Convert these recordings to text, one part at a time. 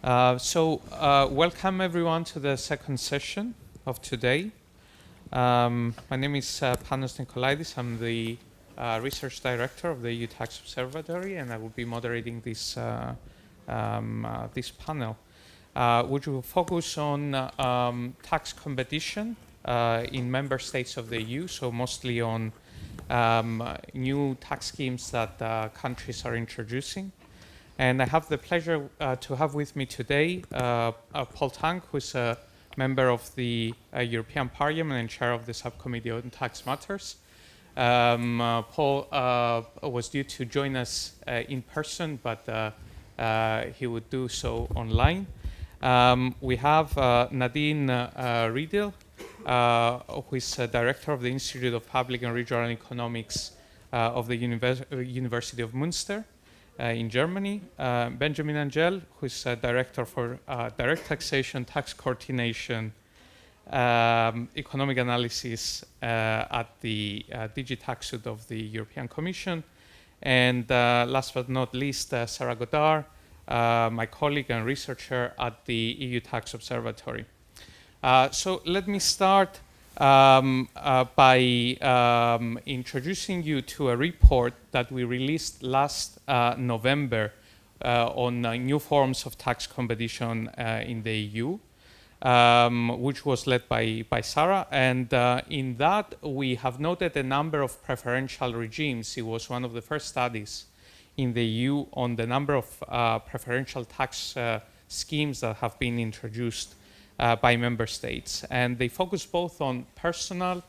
Welcome everyone to the second session of today. My name is Panayiotis Nicolaides. I'm the research director of the EU Tax Observatory, and I will be moderating this this panel, which will focus on tax competition in member states of the EU, so mostly on new tax schemes that countries are introducing. And I have the pleasure to have with me today Paul Tang, who is a member of the European Parliament and chair of the subcommittee on tax matters. Paul was due to join us in person, but he would do so online. We have Nadine Riedel, who is director of the Institute of Public and Regional Economics of the University of Münster. In Germany, Benjamin Angel, who is director for direct taxation, tax coordination, economic analysis at the DG Taxud of the European Commission, and last but not least, Sarah Godar, my colleague and researcher at the EU Tax Observatory. So let me start by introducing you to a report that we released last November on new forms of tax competition in the EU, which was led by Sarah. And in that, we have noted a number of preferential regimes. It was one of the first studies in the EU on the number of preferential tax schemes that have been introduced by member states, and they focus both on personal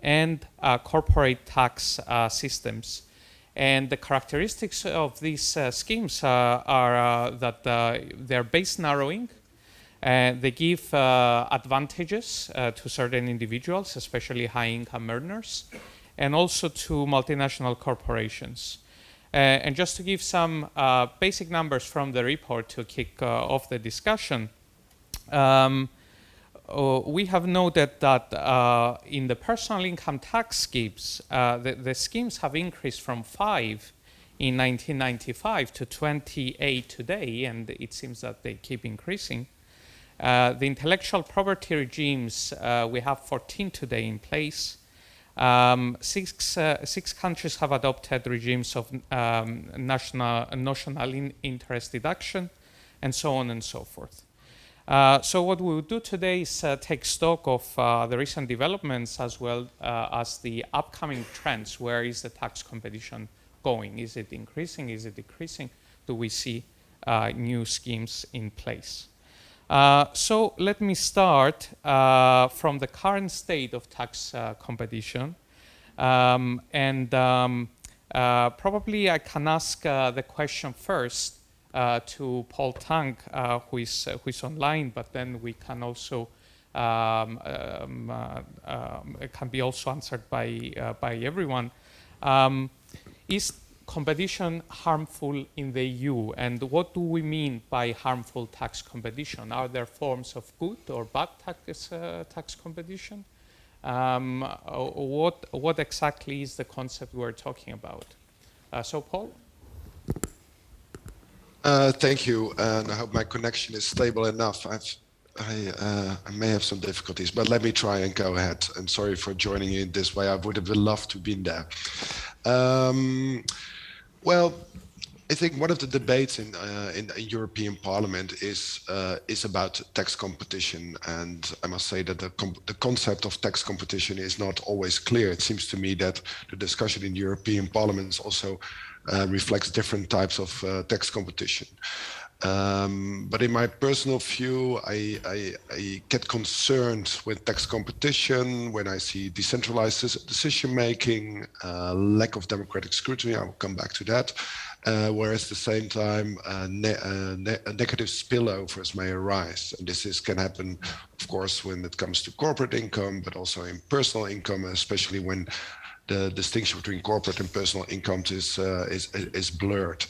and corporate tax systems. And the characteristics of these schemes are that they're base narrowing. They give advantages to certain individuals, especially high-income earners, and also to multinational corporations. And just to give some basic numbers from the report to kick off the discussion, we have noted that in the personal income tax schemes, the schemes have increased from 5 in 1995 to 28 today, and it seems that they keep increasing. The intellectual property regimes, we have 14 today in place. Six countries have adopted regimes of notional interest deduction, and so on and so forth. So what we will do today is take stock of the recent developments as well as the upcoming trends. Where is the tax competition going? Is it increasing? Is it decreasing? Do we see new schemes in place? So let me start from the current state of tax competition. Probably I can ask the question first to Paul Tang, who is online, but then we can also it can be also answered by everyone. Is competition harmful in the EU, and what do we mean by harmful tax competition? Are there forms of good or bad tax competition? What exactly is the concept we're talking about? So Paul? Thank you, and I hope my connection is stable enough. I may have some difficulties, but let me try and go ahead. And sorry for joining you in this way. I would have loved to have been there. Well, I think one of the debates in the European Parliament is about tax competition, and I must say that the concept of tax competition is not always clear. It seems to me that the discussion in the European Parliament also reflects different types of tax competition. But in my personal view, I get concerned with tax competition when I see decentralized decision-making, lack of democratic scrutiny. I will come back to that. Whereas at the same time, negative spillovers may arise. And this can happen, of course, when it comes to corporate income, but also in personal income, especially when the distinction between corporate and personal income is blurred.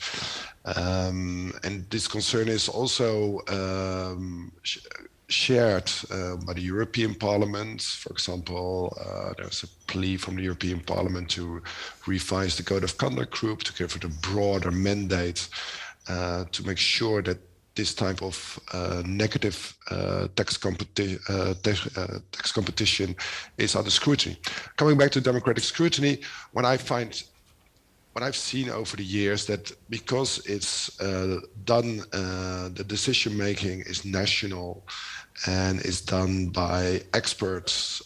And this concern is also shared by the European Parliament. For example, there's a plea from the European Parliament to revise the Code of Conduct Group to give it a broader mandate to make sure that this type of negative tax competition is under scrutiny. Coming back to democratic scrutiny, what I've seen over the years, that because it's done, the decision making is national and is done by experts,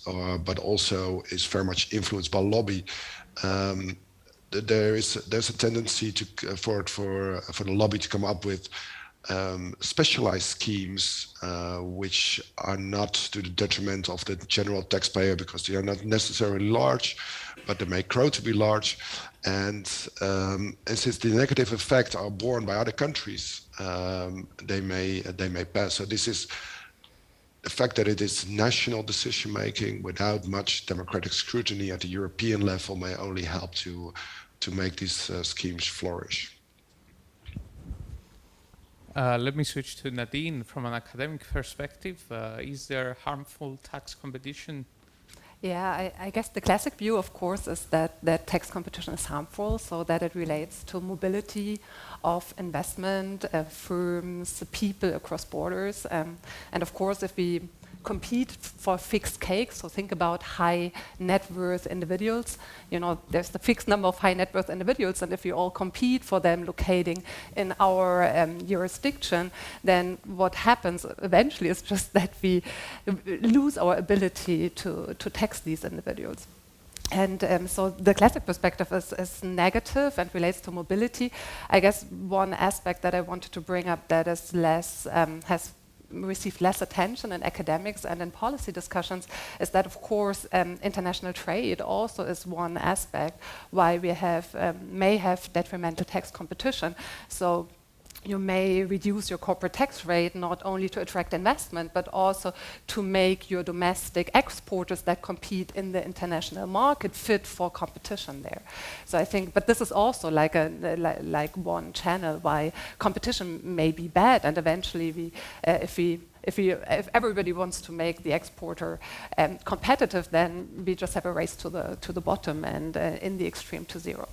but also is very much influenced by lobby. There's a tendency for the lobby to come up with specialized schemes which are not to the detriment of the general taxpayer, because they are not necessarily large, but they may grow to be large. And since the negative effects are borne by other countries, they may pass. So this is the fact that it is national decision making without much democratic scrutiny at the European level may only help to make these schemes flourish. Let me switch to Nadine. From an academic perspective, is there harmful tax competition? Yeah, I guess the classic view, of course, is that tax competition is harmful, so that it relates to mobility of investment, firms, people across borders. And of course, if we compete for fixed cake, so think about high net worth individuals, there's the fixed number of high net worth individuals, and if we all compete for them locating in our jurisdiction, then what happens eventually is just that we lose our ability to tax these individuals. And so the classic perspective is negative and relates to mobility. I guess one aspect that I wanted to bring up that is has received less attention in academics and in policy discussions is that, of course, international trade also is one aspect why we may have detrimental tax competition. So you may reduce your corporate tax rate not only to attract investment, but also to make your domestic exporters that compete in the international market fit for competition there. So I think, but this is also like one channel why competition may be bad, and eventually if everybody wants to make the exporter competitive, then we just have a race to the bottom and in the extreme to zero.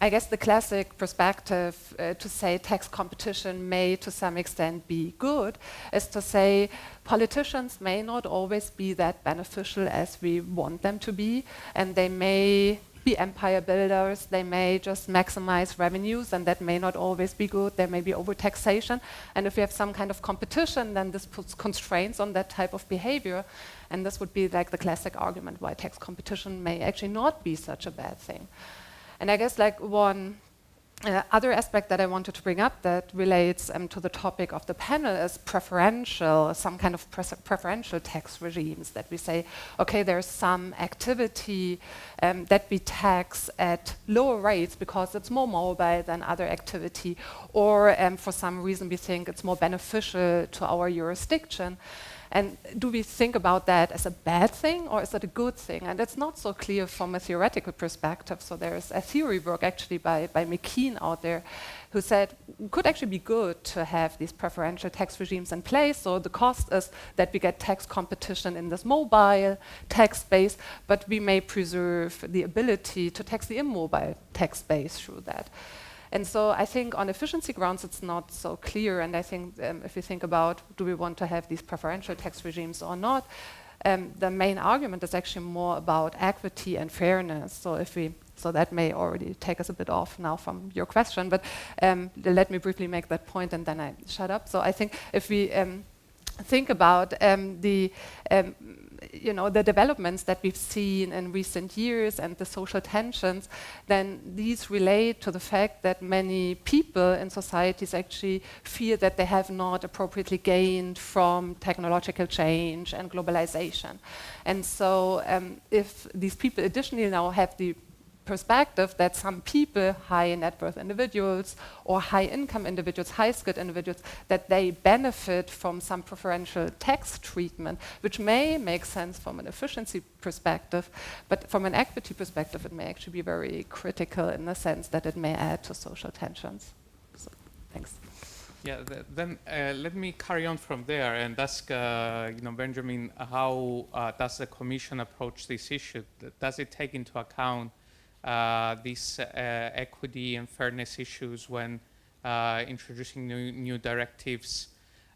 I guess the classic perspective to say tax competition may to some extent be good is to say politicians may not always be that beneficial as we want them to be, and they may be empire builders, they may just maximize revenues, and that may not always be good. There may be overtaxation, and if we have some kind of competition, then this puts constraints on that type of behavior, and this would be like the classic argument why tax competition may actually not be such a bad thing. And I guess like one other aspect that I wanted to bring up that relates to the topic of the panel is preferential, some kind of preferential tax regimes that we say, okay, there's some activity that we tax at lower rates because it's more mobile than other activity, or for some reason we think it's more beneficial to our jurisdiction. And do we think about that as a bad thing or is it a good thing? And it's not so clear from a theoretical perspective. So there's a theory work actually by McKean out there who said it could actually be good to have these preferential tax regimes in place. So the cost is that we get tax competition in this mobile tax base, but we may preserve the ability to tax the immobile tax base through that. And so I think on efficiency grounds, it's not so clear. And I think if you think about, do we want to have these preferential tax regimes or not, the main argument is actually more about equity and fairness. So that may already take us a bit off now from your question, but let me briefly make that point and then I shut up. So I think if we think about the developments that we've seen in recent years and the social tensions, then these relate to the fact that many people in societies actually feel that they have not appropriately gained from technological change and globalization. And so if these people additionally now have the perspective that some people, high net worth individuals or high income individuals, high skilled individuals, that they benefit from some preferential tax treatment, which may make sense from an efficiency perspective, but from an equity perspective, it may actually be very critical in the sense that it may add to social tensions. So, thanks. Yeah, then let me carry on from there and ask, Benjamin, how does the Commission approach this issue? Does it take into account these equity and fairness issues when introducing new directives?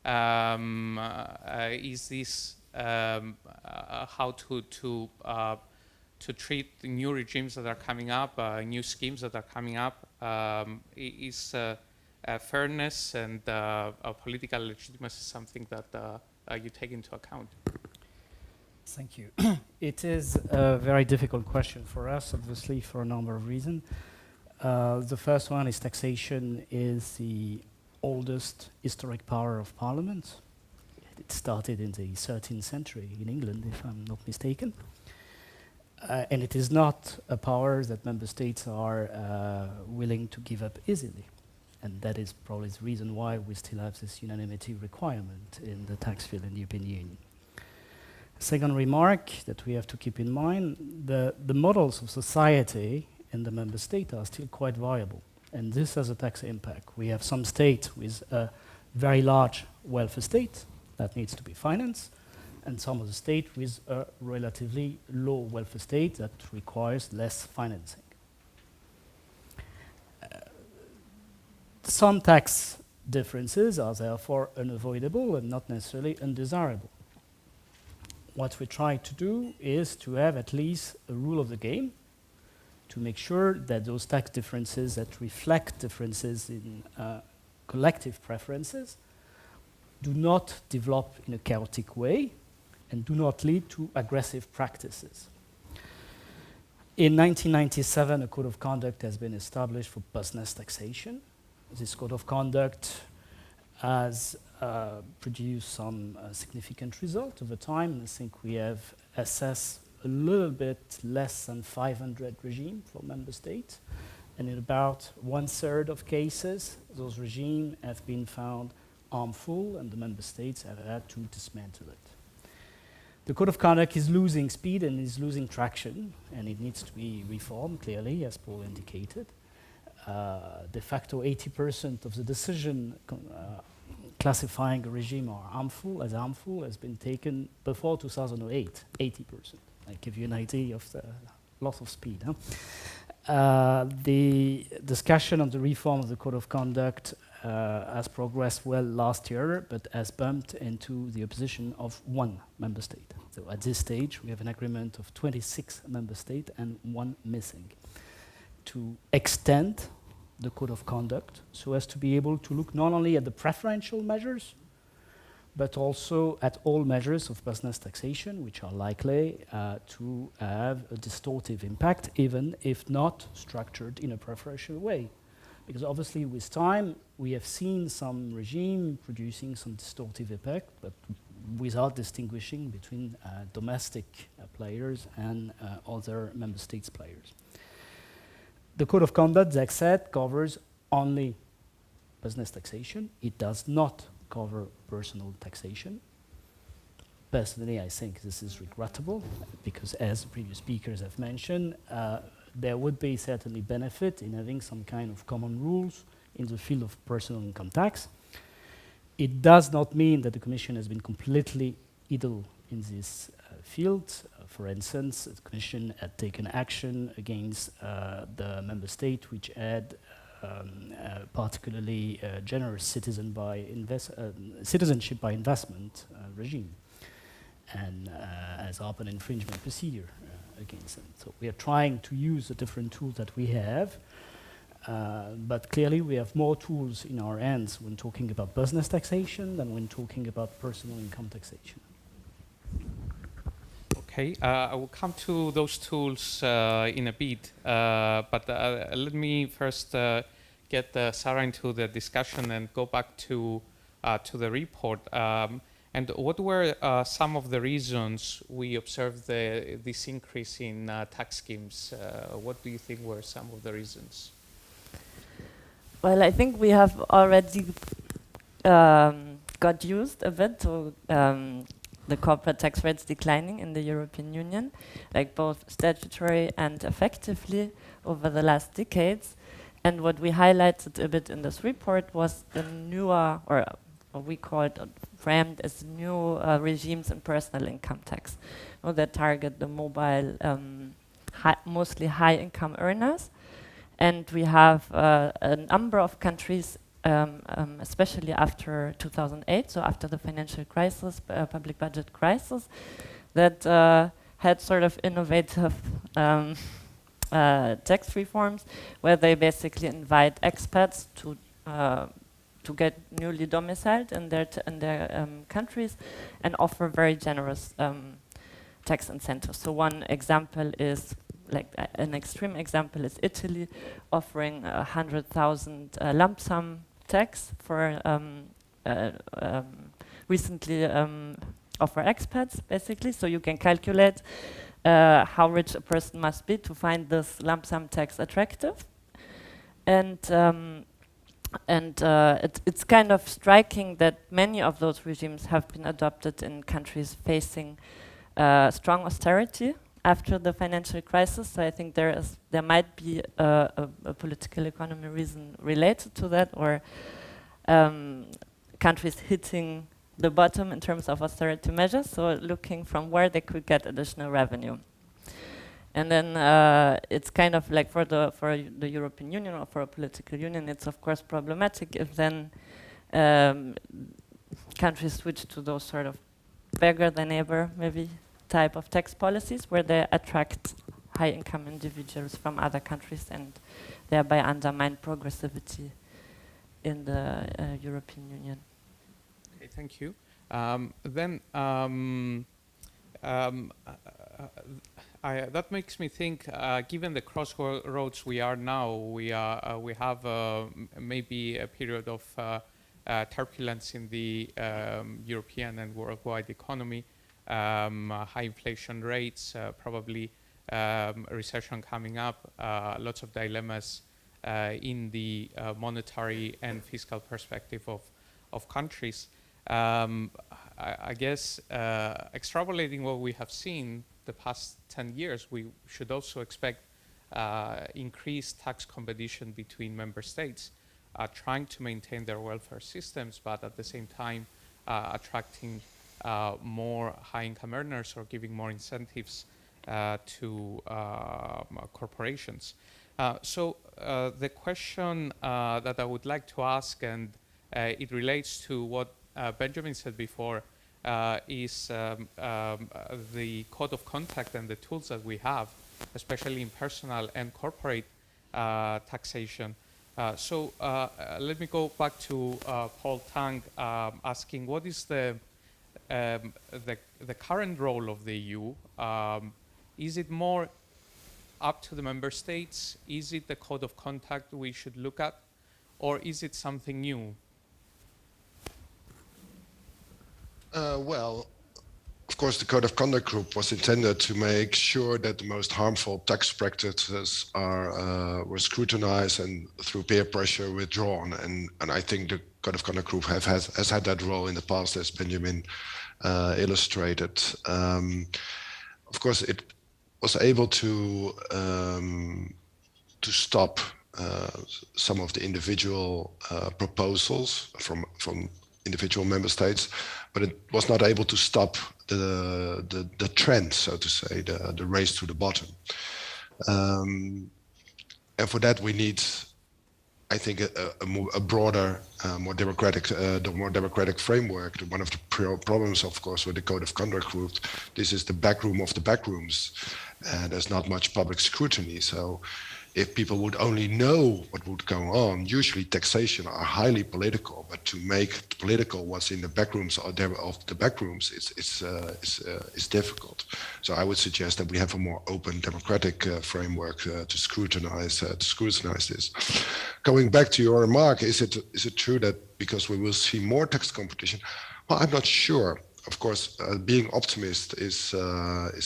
Is this how to treat the new regimes that are coming up, new schemes that are coming up? Is fairness and political legitimacy something that you take into account? Thank you. It is a very difficult question for us, obviously, for a number of reasons. The first one is taxation is the oldest historic power of Parliament. It started in the 13th century in England, if I'm not mistaken. And it is not a power that member states are willing to give up easily. And that is probably the reason why we still have this unanimity requirement in the tax field in the European Union. Second remark that we have to keep in mind, the models of society in the member state are still quite viable. And this has a tax impact. We have some states with a very large welfare state that needs to be financed, and some of the states with a relatively low welfare state that requires less financing. Some tax differences are therefore unavoidable and not necessarily undesirable. What we try to do is to have at least a rule of the game to make sure that those tax differences that reflect differences in collective preferences do not develop in a chaotic way and do not lead to aggressive practices. In 1997, a code of conduct has been established for business taxation. This code of conduct has produced some significant results over time. I think we have assessed a little bit less than 500 regimes for member states. And in about 1/3 of cases, those regimes have been found harmful and the member states have had to dismantle it. The code of conduct is losing speed and is losing traction, and it needs to be reformed, clearly, as Paul indicated. De facto, 80% of the decision classifying a regime as harmful has been taken before 2008, 80%. I give you an idea of the loss of speed. The discussion on the reform of the code of conduct has progressed well last year, but has bumped into the opposition of one member state. So at this stage, we have an agreement of 26 member states and one missing to extend the code of conduct so as to be able to look not only at the preferential measures, but also at all measures of business taxation, which are likely to have a distortive impact, even if not structured in a preferential way. Because obviously with time, we have seen some regime producing some distortive effect, but without distinguishing between domestic players and other member states players. The code of conduct, as I said, covers only business taxation. It does not cover personal taxation. Personally, I think this is regrettable because, as previous speakers have mentioned, there would be certainly benefit in having some kind of common rules in the field of personal income tax. It does not mean that the Commission has been completely idle in this field. For instance, the Commission had taken action against the member state which had particularly generous citizenship by investment regime, and has open infringement procedure against them. So we are trying to use the different tools that we have, but clearly we have more tools in our hands when talking about business taxation than when talking about personal income taxation. Okay, I will come to those tools in a bit, but let me first get Sarah into the discussion and go back to the report. And what were some of the reasons we observed this increase in tax schemes? What do you think were some of the reasons? Well, I think we have already got used a bit to the corporate tax rates declining in the European Union, like both statutory and effectively over the last decades. And what we highlighted a bit in this report was the newer, or what we call it, framed as new regimes in personal income tax, that target the mobile, mostly high income earners. And we have a number of countries especially after 2008, so after the financial crisis, public budget crisis, that had sort of innovative tax reforms, where they basically invite expats to get newly domiciled in their countries and offer very generous tax incentives. So one example is, like an extreme example is Italy, offering 100,000 lump sum tax for recently offer expats, basically. So you can calculate how rich a person must be to find this lump sum tax attractive. And it's kind of striking that many of those regimes have been adopted in countries facing strong austerity after the financial crisis. So I think there might be a political economy reason related to that, or countries hitting the bottom in terms of austerity measures, so looking from where they could get additional revenue. And then it's kind of like for the European Union or for a political union, it's of course problematic if then countries switch to those sort of beggar than ever maybe type of tax policies, where they attract high-income individuals from other countries and thereby undermine progressivity in the European Union. Okay, thank you. That makes me think, given the crossroads we are now, we have maybe a period of turbulence in the European and worldwide economy, high inflation rates, probably a recession coming up, lots of dilemmas in the monetary and fiscal perspective of countries. I guess extrapolating what we have seen the past 10 years, we should also expect increased tax competition between member states, trying to maintain their welfare systems, but at the same time attracting more high-income earners or giving more incentives to corporations. So the question that I would like to ask, and it relates to what Benjamin said before, is the code of conduct and the tools that we have, especially in personal and corporate taxation. So let me go back to Paul Tang, asking what is the current role of the EU? Is it more up to the member states? Is it the code of conduct we should look at, or is it something new? Well, of course, the Code of Conduct Group was intended to make sure that the most harmful tax practices were scrutinized and through peer pressure withdrawn. And I think the Code of Conduct Group has had that role in the past, as Benjamin illustrated. Of course, it was able to stop some of the individual proposals from individual member states, but it was not able to stop the trend, so to say, the race to the bottom. And for that we need, I think, a broader, more democratic framework. One of the problems, of course, with the Code of Conduct Group, this is the back room of the back rooms, and there's not much public scrutiny. So if people would only know what would go on, usually taxation are highly political, but to make political what's in the back rooms of the back rooms is difficult. So I would suggest that we have a more open democratic framework to scrutinize this. Going back to your remark, is it true that because we will see more tax competition? Well, I'm not sure. Of course, being optimist is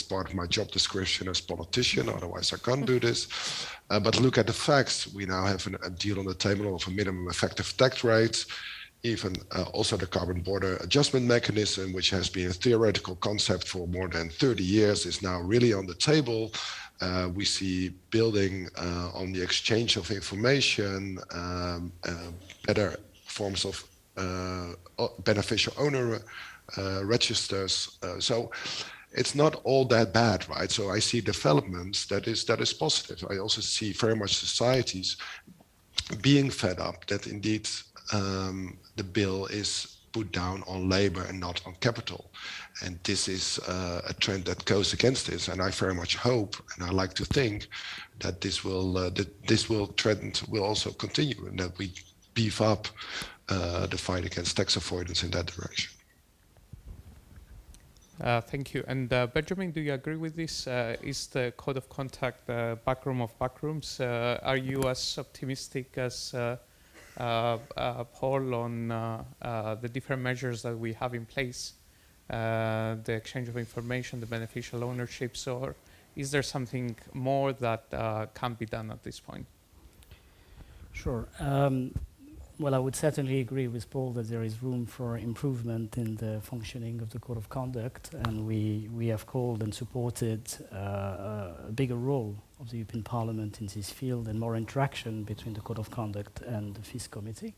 part of my job description as politician, otherwise I can't do this. But look at the facts. We now have a deal on the table of a minimum effective tax rate, even also the carbon border adjustment mechanism, which has been a theoretical concept for more than 30 years, is now really on the table. We see building on the exchange of information, better forms of beneficial owner registers. So it's not all that bad, right? So I see developments that is positive. I also see very much societies being fed up that indeed the bill is put down on labor and not on capital. And this is a trend that goes against this. And I very much hope, and I like to think, that this trend will also continue, and that we beef up the fight against tax avoidance in that direction. Thank you. And Benjamin, do you agree with this? Is the code of conduct the backroom of backrooms? Are you as optimistic as Paul on the different measures that we have in place, the exchange of information, the beneficial ownerships, or is there something more that can be done at this point? Sure. Well, I would certainly agree with Paul that there is room for improvement in the functioning of the Code of Conduct, and we have called and supported a bigger role of the European Parliament in this field and more interaction between the Code of Conduct and the FIS Committee.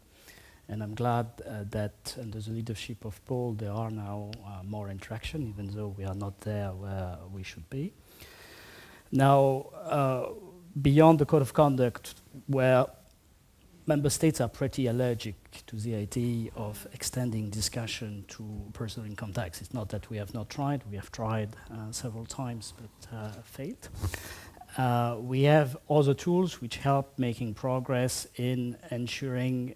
And I'm glad that under the leadership of Paul there are now more interaction, even though we are not there where we should be. Now, beyond the Code of Conduct, where member states are pretty allergic to the idea of extending discussion to personal income tax. It's not that we have not tried. We have tried several times, but failed. We have other tools which help making progress in ensuring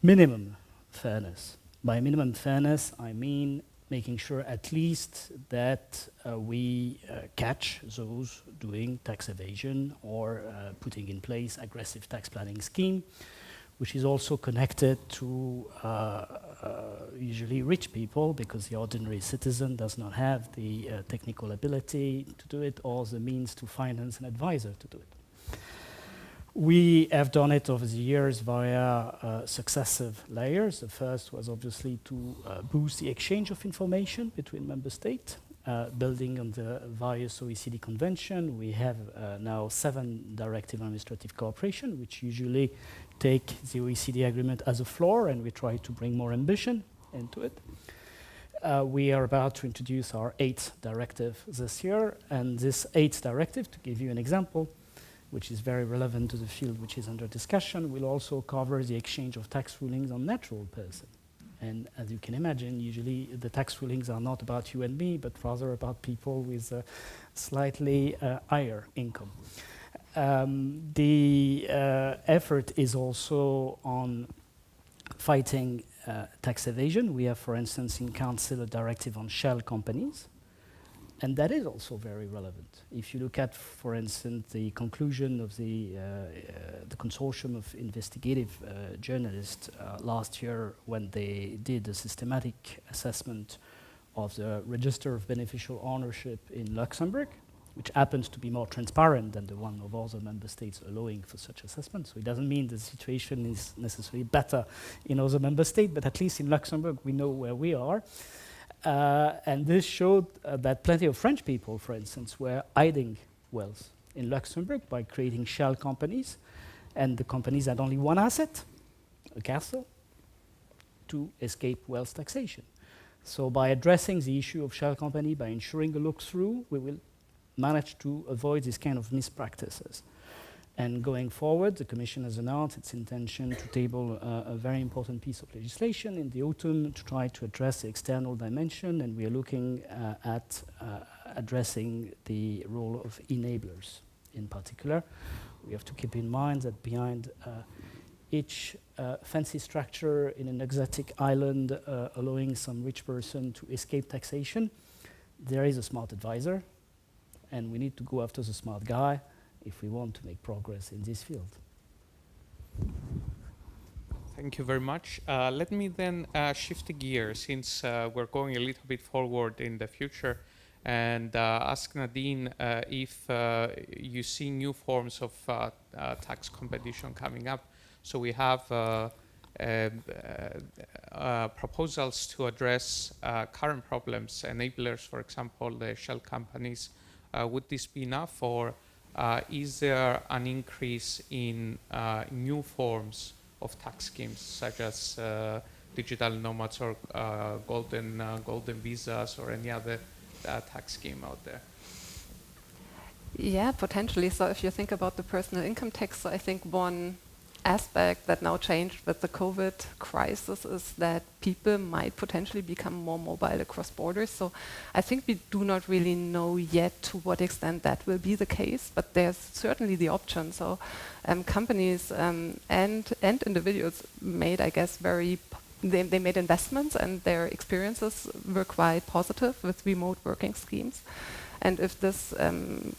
minimum fairness. By minimum fairness, I mean making sure at least that we catch those doing tax evasion or putting in place aggressive tax planning scheme, which is also connected to usually rich people, because the ordinary citizen does not have the technical ability to do it or the means to finance an advisor to do it. We have done it over the years via successive layers. The first was obviously to boost the exchange of information between member states, building on the various OECD convention. We have now 7 directive on administrative cooperation, which usually take the OECD agreement as a floor, and we try to bring more ambition into it. We are about to introduce our 8th directive this year, and this 8th directive, to give you an example, which is very relevant to the field which is under discussion, will also cover the exchange of tax rulings on natural person. And as you can imagine, usually the tax rulings are not about you and me, but rather about people with a slightly higher income. The effort is also on fighting tax evasion. We have, for instance, in Council a directive on shell companies, and that is also very relevant. If you look at, for instance, the conclusion of the consortium of investigative journalists last year, when they did a systematic assessment of the register of beneficial ownership in Luxembourg, which happens to be more transparent than the one of other member states allowing for such assessments. So it doesn't mean the situation is necessarily better in other member states, but at least in Luxembourg we know where we are. And this showed that plenty of French people, for instance, were hiding wealth in Luxembourg by creating shell companies, and the companies had only one asset, a castle, to escape wealth taxation. So by addressing the issue of shell company, by ensuring a look-through, we will manage to avoid this kind of mispractices. And going forward, the Commission has announced its intention to table a very important piece of legislation in the autumn to try to address the external dimension, and we are looking at addressing the role of enablers in particular. We have to keep in mind that behind each fancy structure in an exotic island allowing some rich person to escape taxation, there is a smart advisor, and we need to go after the smart guy if we want to make progress in this field. Thank you very much. Let me then shift the gear, since we're going a little bit forward in the future, and ask Nadine if you see new forms of tax competition coming up. So we have proposals to address current problems, enablers, for example, the shell companies. Would this be enough, or is there an increase in new forms of tax schemes, such as digital nomads or golden visas, or any other tax scheme out there? Yeah, potentially. So if you think about the personal income tax, so I think one aspect that now changed with the COVID crisis is that people might potentially become more mobile across borders. So I think we do not really know yet to what extent that will be the case, but there's certainly the option. So companies and individuals made, I guess, they made investments, and their experiences were quite positive with remote working schemes. And if this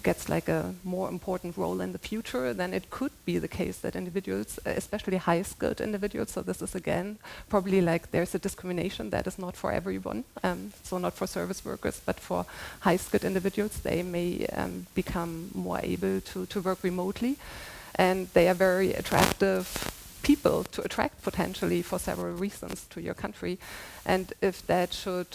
gets like a more important role in the future, then it could be the case that individuals, especially high-skilled individuals, so this is again probably like there's a discrimination that is not for everyone, so not for service workers, but for high-skilled individuals, they may become more able to work remotely. And they are very attractive people to attract potentially for several reasons to your country. And if that should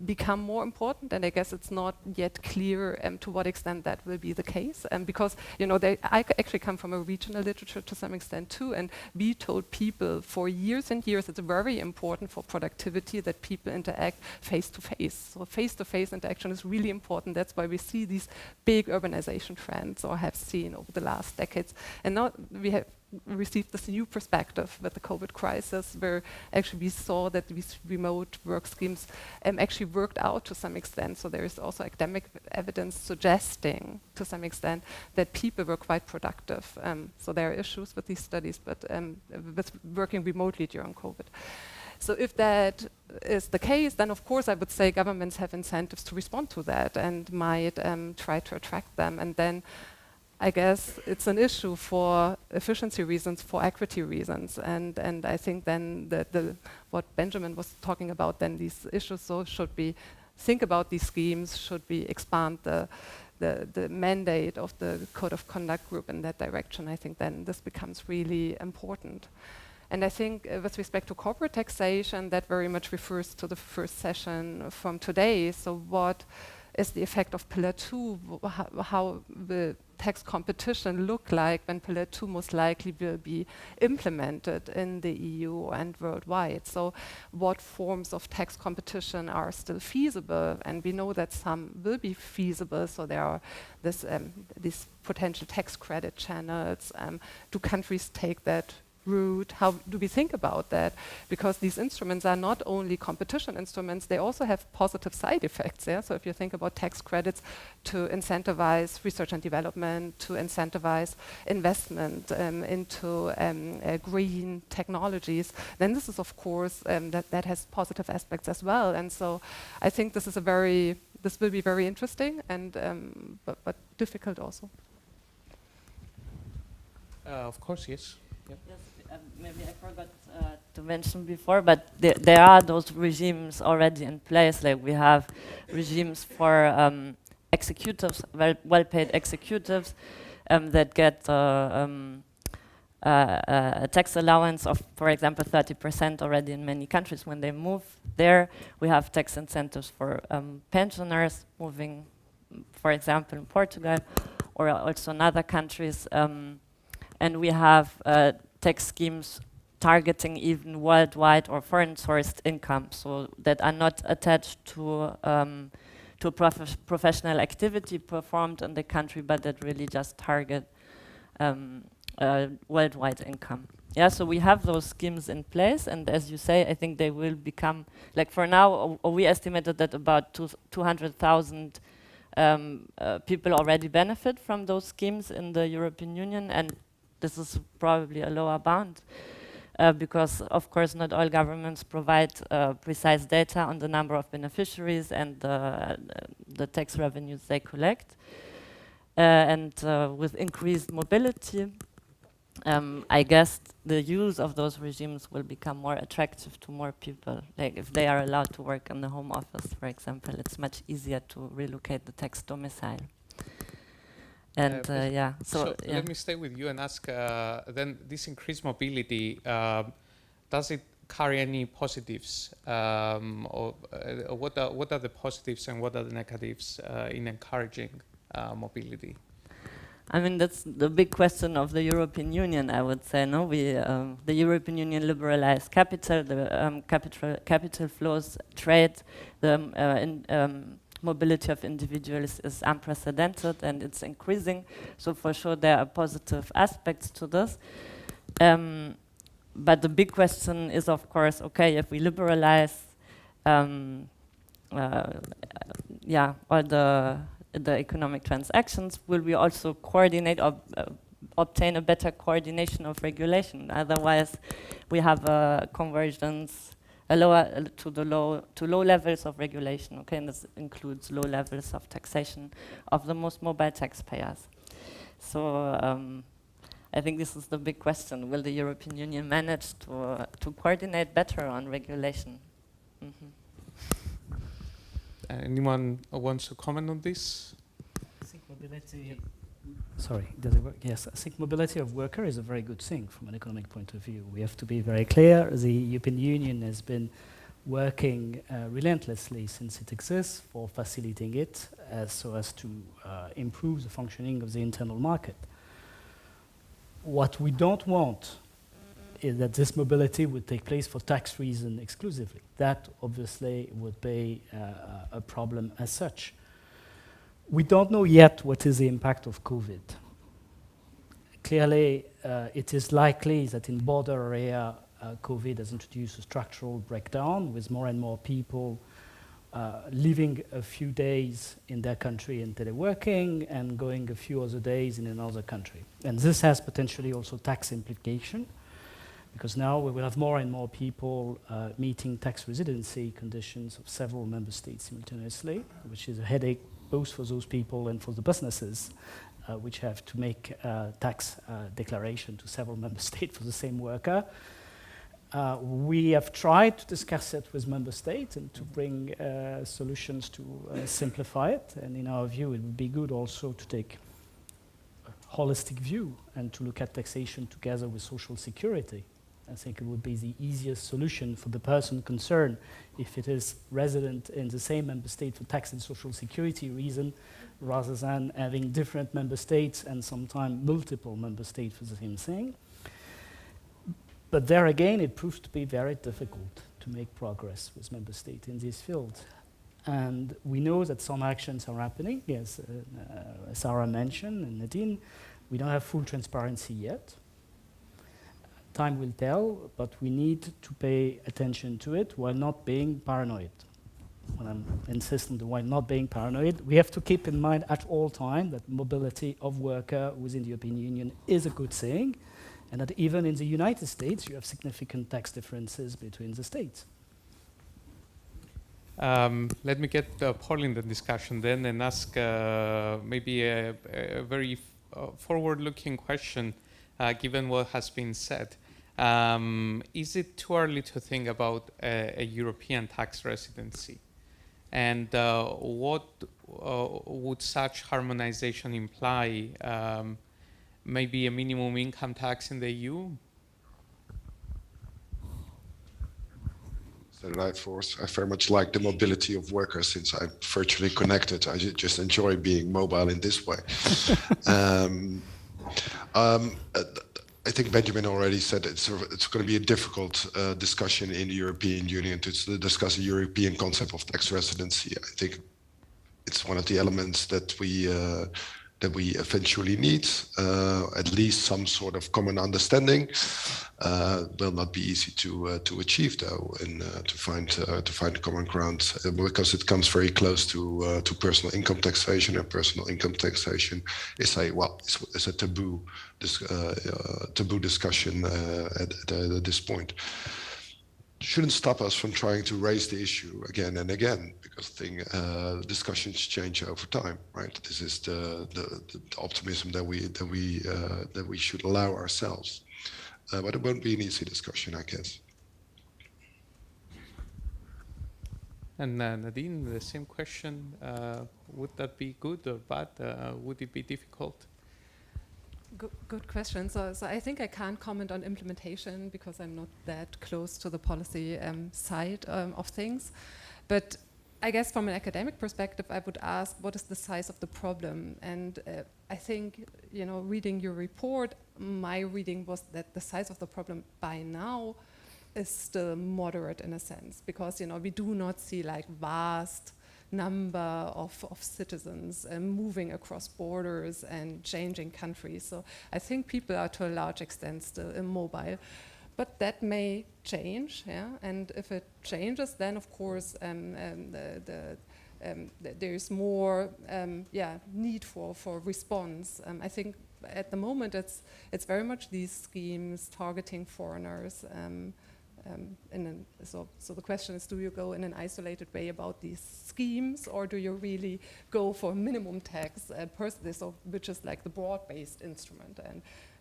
become more important, and I guess it's not yet clear to what extent that will be the case, because I actually come from a regional literature to some extent too, and we told people for years and years it's very important for productivity that people interact face to face. So face to face interaction is really important. That's why we see these big urbanization trends, or have seen over the last decades. And now we have received this new perspective with the COVID crisis, where actually we saw that these remote work schemes actually worked out to some extent. So there is also academic evidence suggesting to some extent that people were quite productive. So there are issues with these studies, but with working remotely during COVID. So if that is the case, then of course I would say governments have incentives to respond to that and might try to attract them. And then I guess it's an issue for efficiency reasons, for equity reasons, and I think then what Benjamin was talking about, then these issues should be think about these schemes, should we expand the mandate of the Code of Conduct group in that direction. I think then this becomes really important. And I think with respect to corporate taxation, that very much refers to the first session from today. So what is the effect of Pillar 2? How will tax competition look like when Pillar 2 most likely will be implemented in the EU and worldwide? So what forms of tax competition are still feasible? And we know that some will be feasible. So there are these potential tax credit channels. Do countries take that route? How do we think about that? Because these instruments are not only competition instruments, they also have positive side effects. Yeah? So if you think about tax credits to incentivize research and development, to incentivize investment into green technologies, then this is of course, that has positive aspects as well. And so I think this will be very interesting and but difficult also. Of course, yes. Yep. Yes, maybe I forgot to mention before, but there are those regimes already in place. Like we have regimes for executives, well-paid executives, that get a tax allowance of, for example, 30% already in many countries when they move there. We have tax incentives for pensioners moving, for example, in Portugal, or also in other countries. And we have tax schemes targeting even worldwide or foreign-sourced income, so that are not attached to professional activity performed in the country, but that really just target worldwide income. Yeah, so we have those schemes in place, and as you say, I think they will become, like for now, we estimated that about 200,000 people already benefit from those schemes in the European Union, and this is probably a lower bound because, of course, not all governments provide precise data on the number of beneficiaries and the tax revenues they collect. And with increased mobility, I guess the use of those regimes will become more attractive to more people. Like if they are allowed to work in the home office, for example, it's much easier to relocate the tax domicile. And yeah, so let me stay with you and ask, then this increased mobility, does it carry any positives? Or what are the positives and what are the negatives in encouraging mobility? I mean, that's the big question of the European Union, I would say. No, the European Union liberalized capital, the capital flows, trade, the mobility of individuals is unprecedented and it's increasing. So for sure there are positive aspects to this. But the big question is, of course, okay, if we liberalize all the economic transactions, will we also coordinate or obtain a better coordination of regulation? Otherwise, we have a convergence, to low levels of regulation. Okay, and this includes low levels of taxation of the most mobile taxpayers. So I think this is the big question: will the European Union manage to coordinate better on regulation? Anyone wants to comment on this? I think mobility. Sorry, does it work? Yes, I think mobility of worker is a very good thing from an economic point of view. We have to be very clear. The European Union has been working relentlessly since it exists for facilitating it so as to improve the functioning of the internal market. What we don't want is that this mobility would take place for tax reasons exclusively. That obviously would be a problem as such. We don't know yet what is the impact of COVID. Clearly, it is likely that in border area, COVID has introduced a structural breakdown with more and more people living a few days in their country and teleworking and going a few other days in another country. And this has potentially also tax implication, because now we will have more and more people meeting tax residency conditions of several member states simultaneously, which is a headache both for those people and for the businesses, which have to make tax declaration to several member states for the same worker. We have tried to discuss it with member states and to bring solutions to simplify it. And in our view, it would be good also to take a holistic view and to look at taxation together with social security. I think it would be the easiest solution for the person concerned if it is resident in the same member state for tax and social security reason, rather than having different member states and sometimes multiple member states for the same thing. But there again, it proves to be very difficult to make progress with member states in this field. And we know that some actions are happening, as Sarah mentioned, and Nadine. We don't have full transparency yet. Time will tell, but we need to pay attention to it while not being paranoid. When I'm insisting on while not being paranoid, we have to keep in mind at all times that mobility of worker within the European Union is a good thing, and that even in the United States, you have significant tax differences between the states. Let me get Paul in the discussion then and ask maybe a very forward-looking question, given what has been said. Is it too early to think about a European tax residency? And what would such harmonization imply? Maybe a minimum income tax in the EU? I very much like the mobility of workers since I'm virtually connected. I just enjoy being mobile in this way. I think Benjamin already said it's going to be a difficult discussion in the European Union to discuss a European concept of tax residency. I think it's one of the elements that we eventually need, at least some sort of common understanding. Will not be easy to achieve though, and to find common ground because it comes very close to personal income taxation, and personal income taxation is a taboo discussion at this point. Shouldn't stop us from trying to raise the issue again and again, because discussions change over time, right? This is the optimism that we should allow ourselves, but it won't be an easy discussion, I guess. And Nadine, the same question: would that be good or bad? Would it be difficult? Good question. So I think I can't comment on implementation because I'm not that close to the policy side of things. But I guess from an academic perspective, I would ask, what is the size of the problem? And I think, reading your report, my reading was that the size of the problem by now is still moderate in a sense, because we do not see like vast number of citizens moving across borders and changing countries. So I think people are to a large extent still immobile. But that may change, yeah? And if it changes, then of course there's more need for response. I think at the moment it's very much these schemes targeting foreigners. So the question is, do you go in an isolated way about these schemes, or do you really go for minimum tax, which is like the broad-based instrument?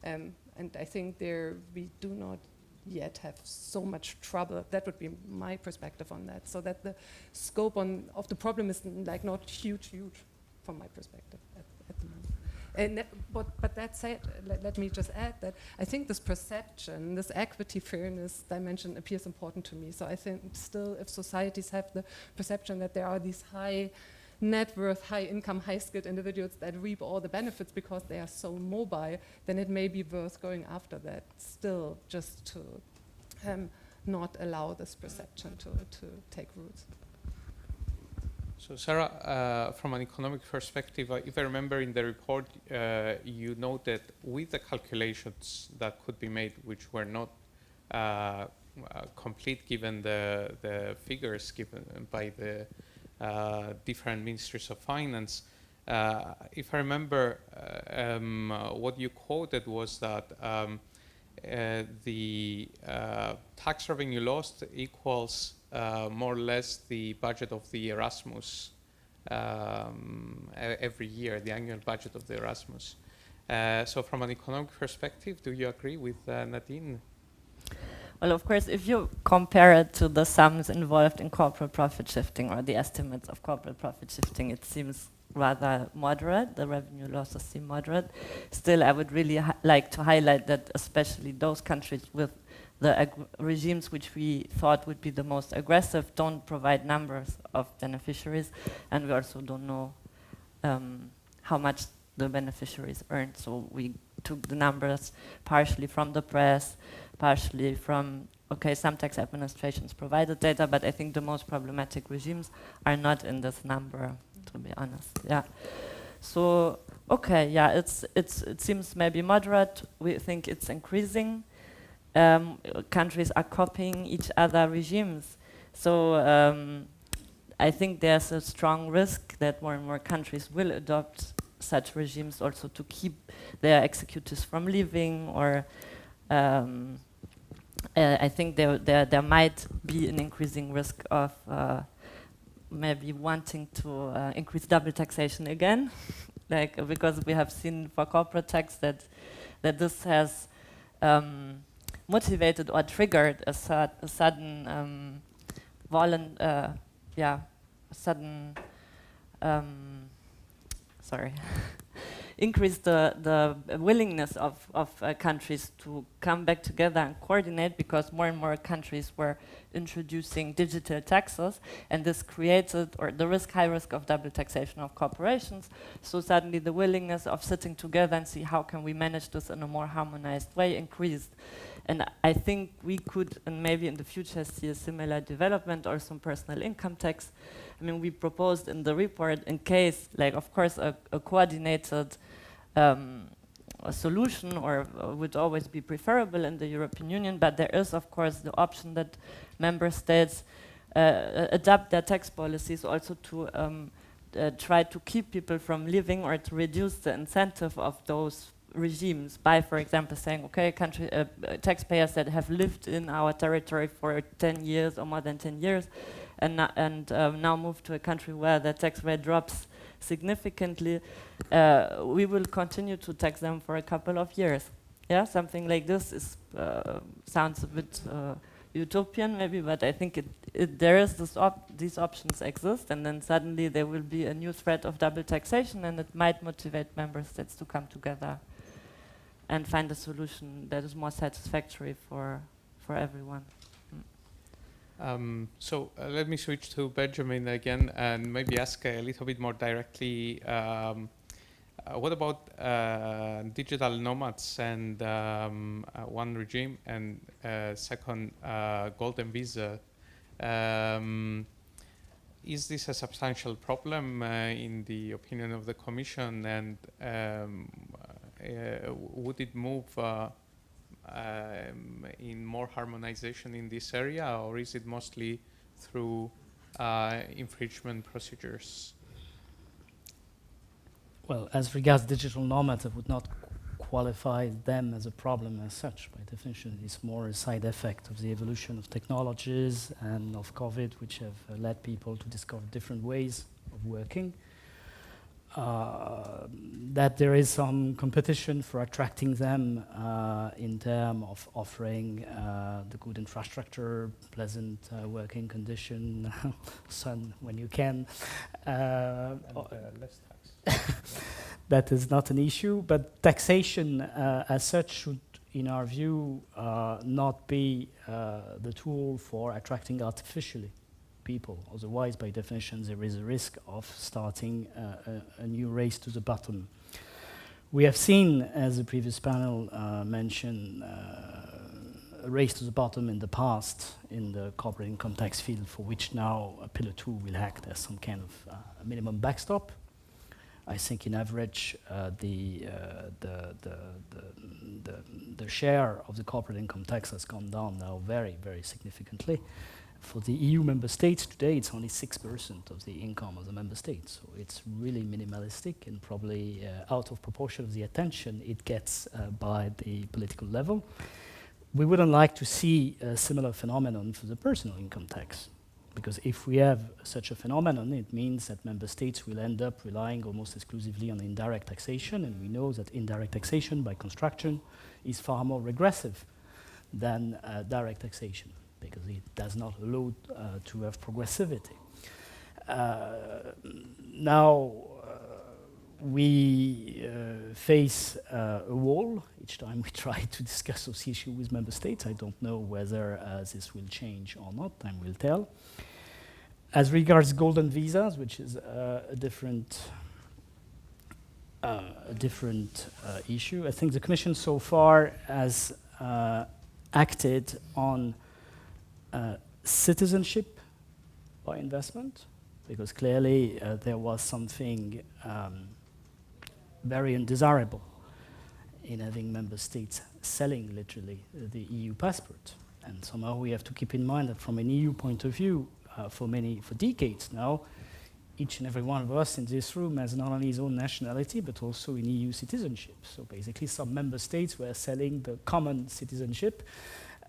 And I think there we do not yet have so much trouble. That would be my perspective on that. So that the scope of the problem is like not huge from my perspective at the moment. And but that said, let me just add that I think this perception, this equity fairness dimension appears important to me. So I think still, if societies have the perception that there are these high net worth, high income, high skilled individuals that reap all the benefits because they are so mobile, then it may be worth going after that still, just to not allow this perception to take roots. So Sarah, from an economic perspective, if I remember in the report, you noted with the calculations that could be made, which were not complete given the figures given by the different ministries of finance. If I remember, what you quoted was that the tax revenue lost equals more or less the budget of the Erasmus every year, the annual budget of the Erasmus. So from an economic perspective, do you agree with Nadine? Well, of course, if you compare it to the sums involved in corporate profit shifting or the estimates of corporate profit shifting, it seems rather moderate. The revenue losses seem moderate. Still, I would really like to highlight that especially those countries with the regimes which we thought would be the most aggressive don't provide numbers of beneficiaries, and we also don't know how much the beneficiaries earn. So we took the numbers partially from the press, partially from, some tax administrations provided data, but I think the most problematic regimes are not in this number, to be honest. Yeah. So, it seems maybe moderate. We think it's increasing. Countries are copying each other regimes. So I think there's a strong risk that more and more countries will adopt such regimes also to keep their executives from leaving, or I think there might be an increasing risk of maybe wanting to increase double taxation again, because we have seen for corporate tax that this has motivated or triggered a sudden increase the willingness of countries to come back together and coordinate, because more and more countries were introducing digital taxes, and this created the high risk of double taxation of corporations. So suddenly the willingness of sitting together and see how can we manage this in a more harmonized way increased. And I think we could, and maybe in the future, see a similar development, or some personal income tax. I mean, we proposed in the report, in case, of course, a coordinated solution would always be preferable in the European Union, but there is, of course, the option that member states adapt their tax policies also to try to keep people from leaving, or to reduce the incentive of those regimes by, for example, saying, taxpayers that have lived in our territory for 10 years or more than 10 years and now move to a country where the tax rate drops significantly, we will continue to tax them for a couple of years. Yeah, something like this sounds a bit utopian maybe, but I think there is these options exist, and then suddenly there will be a new threat of double taxation, and it might motivate member states to come together and find a solution that is more satisfactory for everyone. So let me switch to Benjamin again and maybe ask a little bit more directly. What about digital nomads and one regime, and second, golden visa? is this a substantial problem in the opinion of the Commission, and would it move in more harmonization in this area, or is it mostly through infringement procedures? Well, as regards digital nomads, I would not qualify them as a problem as such. By definition, it's more a side effect of the evolution of technologies and of COVID, which have led people to discover different ways of working. That there is some competition for attracting them in terms of offering the good infrastructure, pleasant working condition, sun when you can. Less tax. That is not an issue, but taxation as such should, in our view, not be the tool for attracting artificially people. Otherwise, by definition, there is a risk of starting a new race to the bottom. We have seen, as the previous panel mentioned, a race to the bottom in the past in the corporate income tax field, for which now Pillar 2 will act as some kind of minimum backstop. I think, in average, the share of the corporate income tax has gone down now very, very significantly. For the EU member states today, it's only 6% of the income of the member states. So it's really minimalistic and probably out of proportion of the attention it gets by the political level. We wouldn't like to see a similar phenomenon for the personal income tax. Because if we have such a phenomenon, it means that member states will end up relying almost exclusively on indirect taxation, and we know that indirect taxation by construction is far more regressive than direct taxation, because it does not allow to have progressivity. Now we face a wall each time we try to discuss those issues with member states. I don't know whether this will change or not, time will tell. As regards golden visas, which is a different issue, I think the Commission so far has acted on citizenship by investment, because clearly there was something very undesirable in having member states selling literally the EU passport. And somehow we have to keep in mind that from an EU point of view, for decades now, each and every one of us in this room has not only his own nationality, but also an EU citizenship. So basically some member states were selling the common citizenship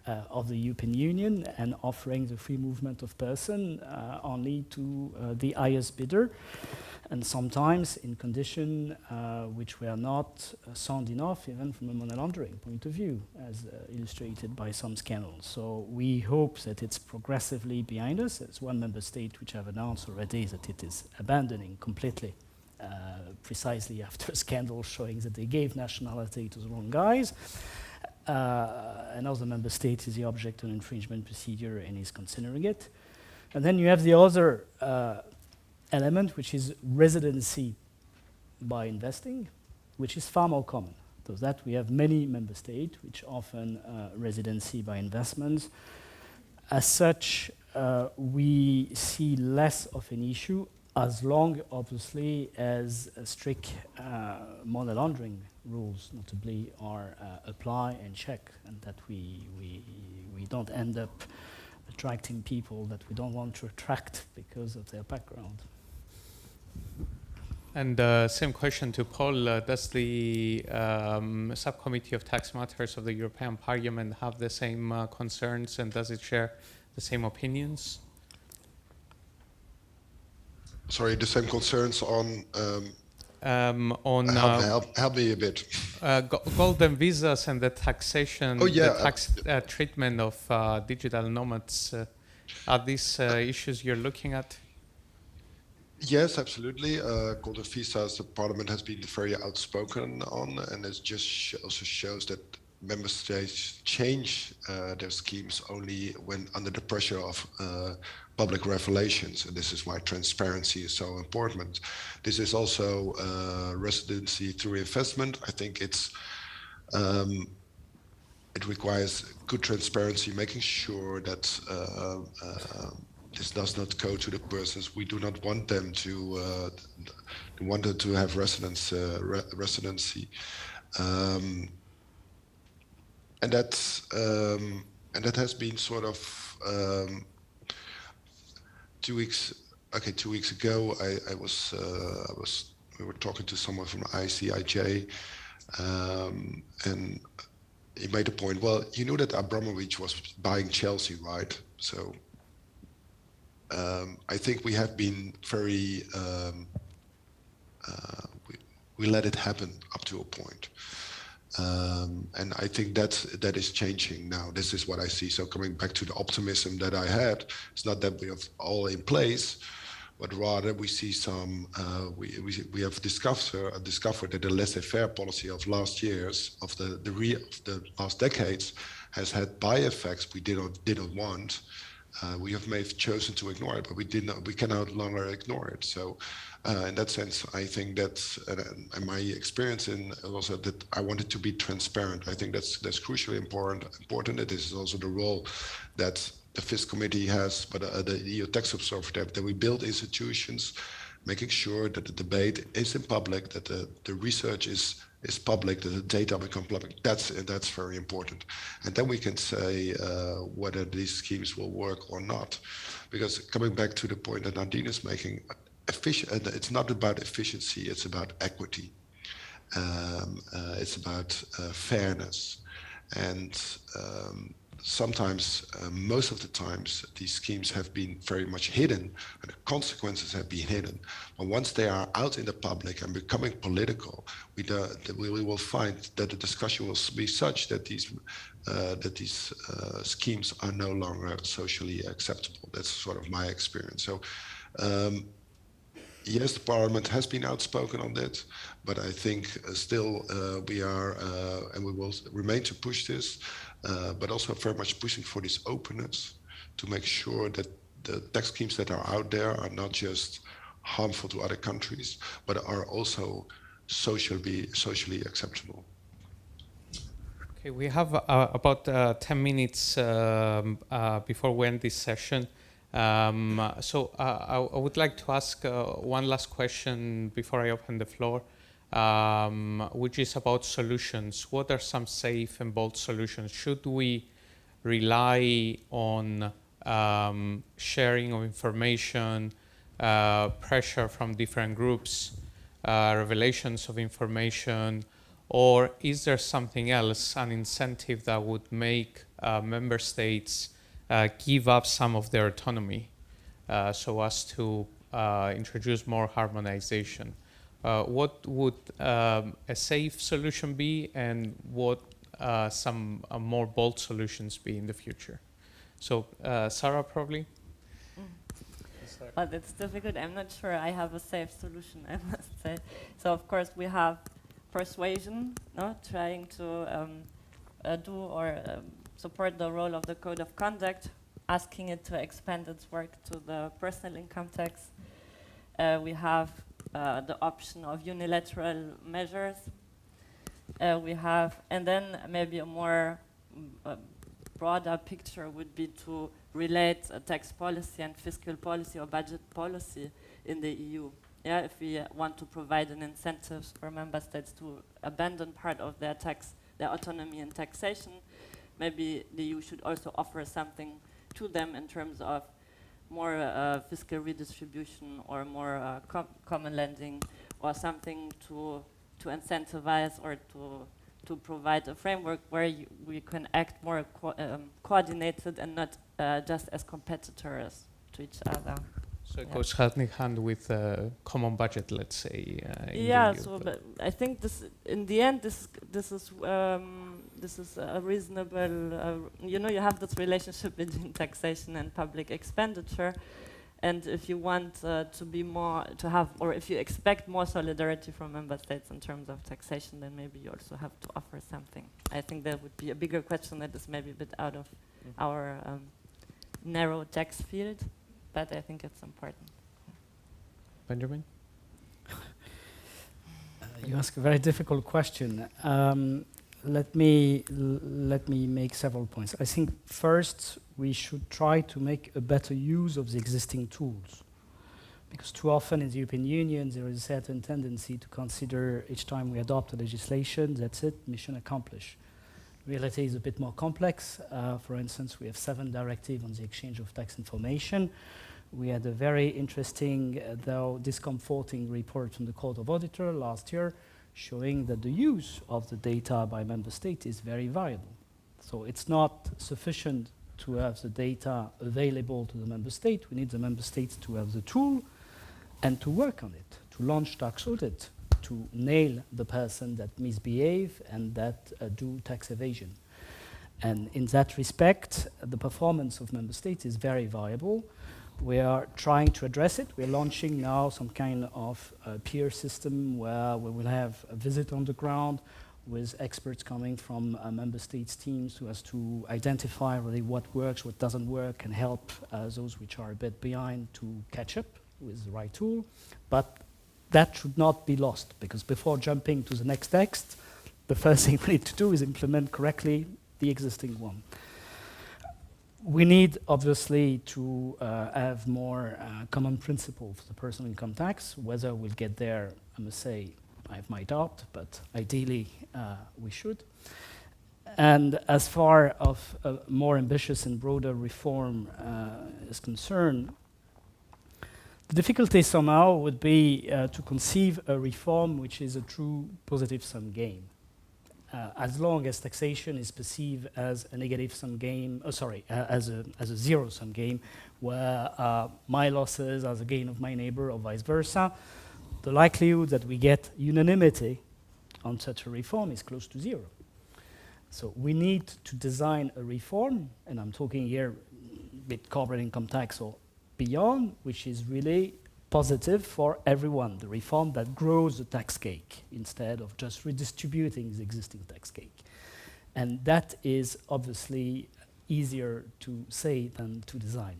of the European Union and offering the free movement of person only to the highest bidder, and sometimes in conditions which were not sound enough, even from a money laundering point of view, as illustrated by some scandals. So we hope that it's progressively behind us. There's one member state which have announced already that it is abandoning completely, precisely after a scandal showing that they gave nationality to the wrong guys. Another member state is the object of an infringement procedure and is considering it. And then you have the other element, which is residency by investing, which is far more common. So that we have many member states which often residency by investments. As such, we see less of an issue, as long, obviously, as strict money laundering rules, notably, are apply and check, and that we don't end up attracting people that we don't want to attract because of their background. And same question to Paul. Does the Subcommittee of Tax Matters of the European Parliament have the same concerns, and does it share the same opinions? Sorry, the same concerns on help me a bit. Golden visas and the taxation, Oh, yeah, the tax treatment of digital nomads. Are these issues you're looking at? Yes, absolutely. Golden visas, the Parliament has been very outspoken on, and it just also shows that member states change their schemes only when under the pressure of public revelations, and this is why transparency is so important. This is also residency through investment. I think it requires good transparency, making sure that this does not go to the persons. We do not want them to have residency, and that has been sort of 2 weeks. Okay, 2 weeks ago, we were talking to someone from ICIJ, and he made a point. Well, you know that Abramovich was buying Chelsea, right? So I think we have been very we let it happen up to a point. And I think that is changing now. This is what I see. So coming back to the optimism that I had, it's not that we have all in place, but rather we see some. We have discovered that the laissez-faire policy of last years, of the last decades, has had by effects we didn't want. We have chosen to ignore it, but we can no longer ignore it. So in that sense, I think that's and my experience in also that I wanted to be transparent. I think that's crucially important. That this is also the role that the FIS committee has, but the EU Tax Observatory, that we build institutions, making sure that the debate is in public, that the research is public, that the data become public. That's very important. And then we can say whether these schemes will work or not. Because coming back to the point that Nadine is making, it's not about efficiency, it's about equity. It's about fairness. And sometimes, most of the times, these schemes have been very much hidden, and the consequences have been hidden. But once they are out in the public and becoming political, we will find that the discussion will be such that these schemes are no longer socially acceptable. That's sort of my experience. So. Yes, the Parliament has been outspoken on that, but I think still we are, and we will remain to push this, but also very much pushing for this openness to make sure that the tax schemes that are out there are not just harmful to other countries, but are also socially acceptable. Okay, we have about 10 minutes before we end this session. So I would like to ask one last question before I open the floor, which is about solutions. What are some safe and bold solutions? Should we rely on sharing of information, pressure from different groups, revelations of information, or is there something else, an incentive that would make member states give up some of their autonomy so as to introduce more harmonization? What would a safe solution be, and what some more bold solutions be in the future? So Sarah, probably? Well, it's difficult. I'm not sure I have a safe solution, I must say. So, of course, we have persuasion, no? Trying to support the role of the Code of Conduct, asking it to expand its work to the personal income tax. We have the option of unilateral measures. And then maybe a more broader picture would be to relate a tax policy and fiscal policy or budget policy in the EU. Yeah, if we want to provide an incentive for member states to abandon part of their autonomy in taxation, maybe the EU should also offer something to them in terms of more fiscal redistribution or more common lending, or something to incentivize or to provide a framework where we can act more coordinated and not just as competitors to each other. So it goes hand in hand with a common budget, let's say. Yeah. So, but I think this, in the end, this is a reasonable. You have this relationship between taxation and public expenditure, and if you want if you expect more solidarity from member states in terms of taxation, then maybe you also have to offer something. I think that would be a bigger question that is maybe a bit out of our narrow tax field. But I think it's important. Benjamin? You ask a very difficult question. let me make several points. I think first we should try to make a better use of the existing tools, because too often in the European Union there is a certain tendency to consider each time we adopt a legislation, that's it, mission accomplished. Reality is a bit more complex. For instance, we have 7 directives on the exchange of tax information. We had a very interesting, though discomforting, report from the Court of Auditor last year showing that the use of the data by member state is very variable. So it's not sufficient to have the data available to the member state. We need the member states to have the tool and to work on it, to launch tax audit, to nail the person that misbehave and that do tax evasion. And in that respect, the performance of member states is very variable. We are trying to address it. We're launching now some kind of peer system where we will have a visit on the ground with experts coming from member states' teams who has to identify really what works, what doesn't work, and help those which are a bit behind to catch up with the right tool. But that should not be lost, because before jumping to the next text, the first thing we need to do is implement correctly the existing one. We need, obviously, to have more common principle for the personal income tax. Whether we'll get there, I must say, I have my doubt, but ideally we should. And as far as a more ambitious and broader reform is concerned, the difficulty somehow would be to conceive a reform which is a true positive-sum game. As long as taxation is perceived as a negative-sum game, as a zero-sum game, where my losses are the gain of my neighbor or vice versa, the likelihood that we get unanimity on such a reform is close to zero. So we need to design a reform, and I'm talking here with corporate income tax or beyond, which is really positive for everyone, the reform that grows the tax cake instead of just redistributing the existing tax cake. And that is obviously easier to say than to design.